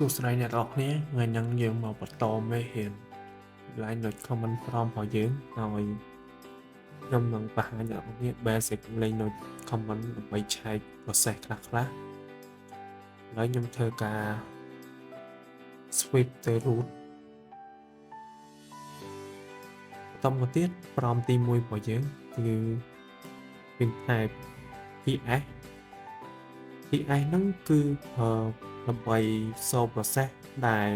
សួស្តីអ្នកនរគ្នាថ្ងៃហ្នឹងយើងមកបន្តមេរៀន line note command prompt របស់យើងហើយខ្ញុំនឹងបង្ហាញអ្នកនរគ្នា basic line note command ដើម្បីឆែក process ខ្លះៗហើយខ្ញុំធ្វើការ sweep ទៅ root បន្តមកទៀត prompt ទី1របស់យើងគឺយើង type ps ហ្នឹងគឺដើម្បី solve process ដែល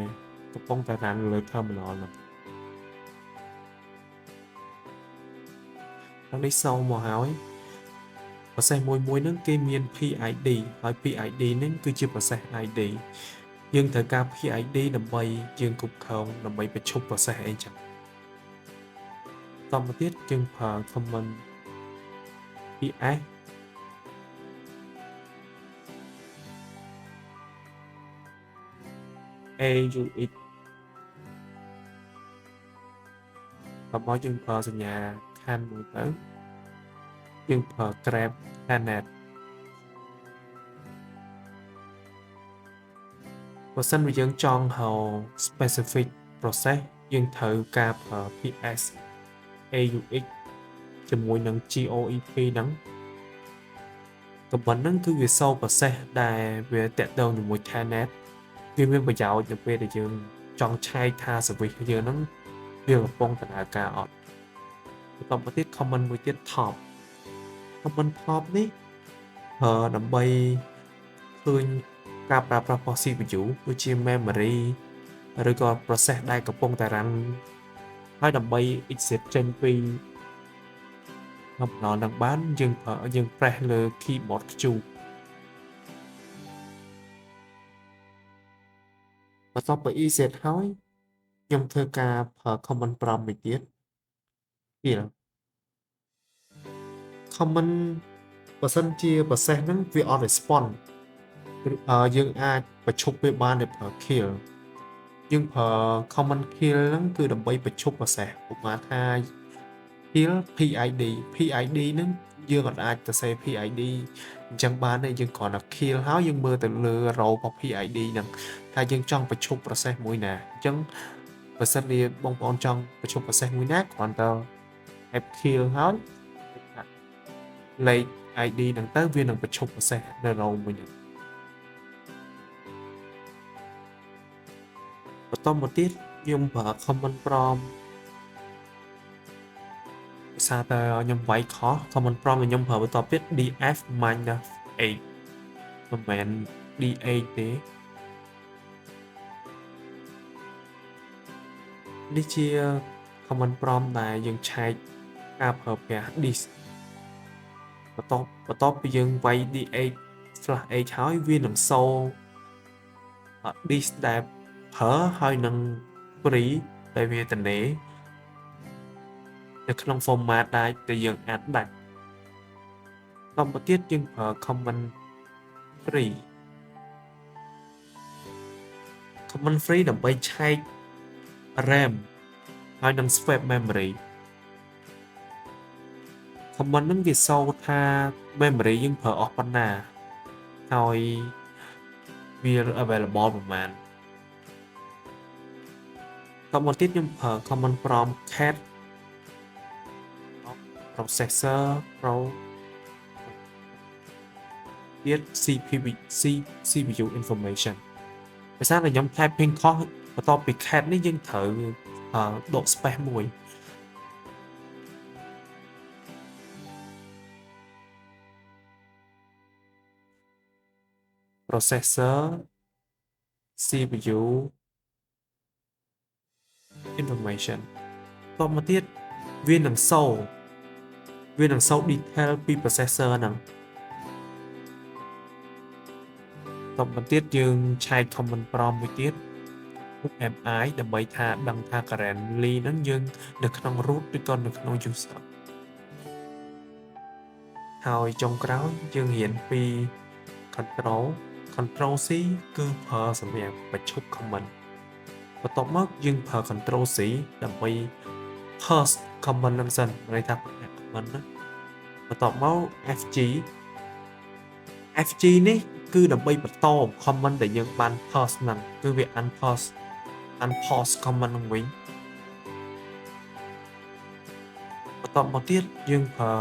កំពុងតែ run លើ terminal ហ្នឹងនេះសូមមកហើយ process មួយហ្នឹងគេមាន PID ហើយ PID ហ្នឹងគឺជា process ID យើងត្រូវការ PID ដើម្បីយើងគ្រប់គ្រងដើម្បីបញ្ឈប់ process អីចឹងតមកទៀតយើងប្រើ command ps aux របស់យើងប្រើសញ្ញាខានមួយទៅយើងប្រើ grab canet បើសិនជាយើងចង់ហៅ specific process យើងត្រូវការប្រើ ps aux ជាមួយនឹង goep ហ្នឹងកំប៉ុនហ្នឹងគឺវា solve process ដែលវាតាក់ទងជាមួយ canet វាមានប្រយោជន៍នៅពេលដែលយើងចង់ឆែកថា service យើងហ្នឹងវាកំពុងដំណើរការអត់បន្តមកទៀត command មួយទៀត top command top នេះដើម្បីឃើញការប្រើប្រាស់របស់ CPU ដូចជា memory ឬក៏ process ដែលកំពុងតែ run ហើយដើម្បី exit ចេញពី terminal នឹងបានយើង press លើ keyboard Q បន្ទាប់ពី exit ហើយខ្ញុំធ្វើការប្រើ command prompt មួយទៀត command បើសិនជា process ហ្នឹងវាអត់ response យើងអាចបញ្ឈប់វាបានដោយប្រើ kill យើងប្រើ command kill ហ្នឹងគឺដើម្បីបញ្ឈប់ process ឧបមាថា kill PID ហ្នឹងយើងអាចទៅសេ PID អញ្ចឹងបានទេយើងគ្រាន់តែ kill ហើយយើងមើលទៅលើ row របស់ PID ហ្នឹងថាយើងចង់បញ្ឈប់ process មួយណាអញ្ចឹងបើសិនជាបងប្អូនចង់បញ្ឈប់ process មួយណាគ្រាន់តែ add kill ហើយលេខ ID ហ្នឹងទៅវានឹងបញ្ឈប់ process នៅ row មួយហ្នឹងបន្តមកទៀតខ្ញុំប្រើ command prompt ភាសាតែខ្ញុំវាយខុស command prompt ខ្ញុំប្រើបន្តទៀត df -8 មិនមែន d8 ទេនេះជា command prompt ដែលយើងឆែកការប្រើប្រាស់ disk បន្ទាប់ពីយើងវាយ d8/h ហើយវានឹងសូ disk ដែលប្រើហើយនឹង free ដែលវាតនេនៅក្នុង format ដែលយើងអាចដាច់បន្តមកទៀតយើងប្រើ command free ដើម្បីឆែក RAM ហើយនឹង swap memory command ហ្នឹងវាសូថា memory យើងប្រើអស់ប៉ុណ្ណាហើយវា available ប្រហែលតមកទៀតខ្ញុំប្រើ command prompt cat processor pro ទៀត CPU information ដោយសារតែខ្ញុំ typing ខុសបន្ទាប់ពី cat នេះយើងត្រូវដក space មួយ processor CPU information តមកទៀតវានឹងសូ detail ពី processor ហ្នឹងតមកទៀតយើងឆែក command prompt មួយទៀត mi ដើម្បីថាដឹងថា currently ហ្នឹងយើងនៅក្នុង root ឬក៏នៅក្នុង user ហើយចុងក្រោយយើងរៀនពី control C គឺប្រើសម្រាប់បញ្ឈប់ command បន្ទាប់មកយើងប្រើ control C ដើម្បី pause command ហ្នឹងសិនន័យថា command ហ្នឹងបន្ទាប់មក FG នេះ គឺដើម្បីបន្ត comment ដែលយើងបាន post ហ្នឹងគឺវា unpost comment ហ្នឹងវិញបន្តមកទៀតយើងប្រើ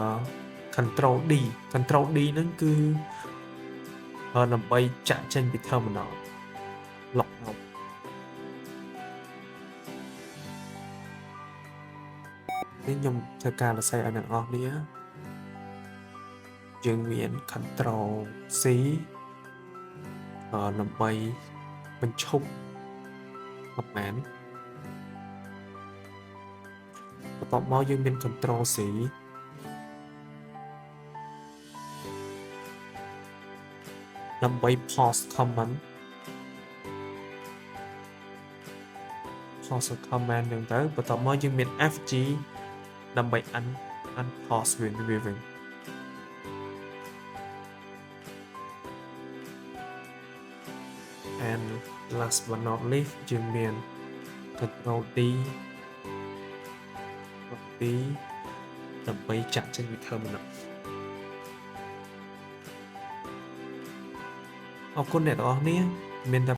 control D ហ្នឹងគឺដើម្បីចាក់ចេញពី terminal lock out នេះខ្ញុំធ្វើការសរសេរឲ្យអ្នកនរគ្នាយើងមាន control C ដើម្បីបញ្ឈប់ comment បន្ទាប់មកយើងមាន control C ដើម្បី pause comment ហ្នឹងទៅបន្ទាប់មកយើងមាន FG ដើម្បី unpause វាវិញ and last but not least យើងមាន control D ដើម្បីចាក់ចេញពី terminal អរគុណអ្នកទាំងអស់គ្នាមានតែ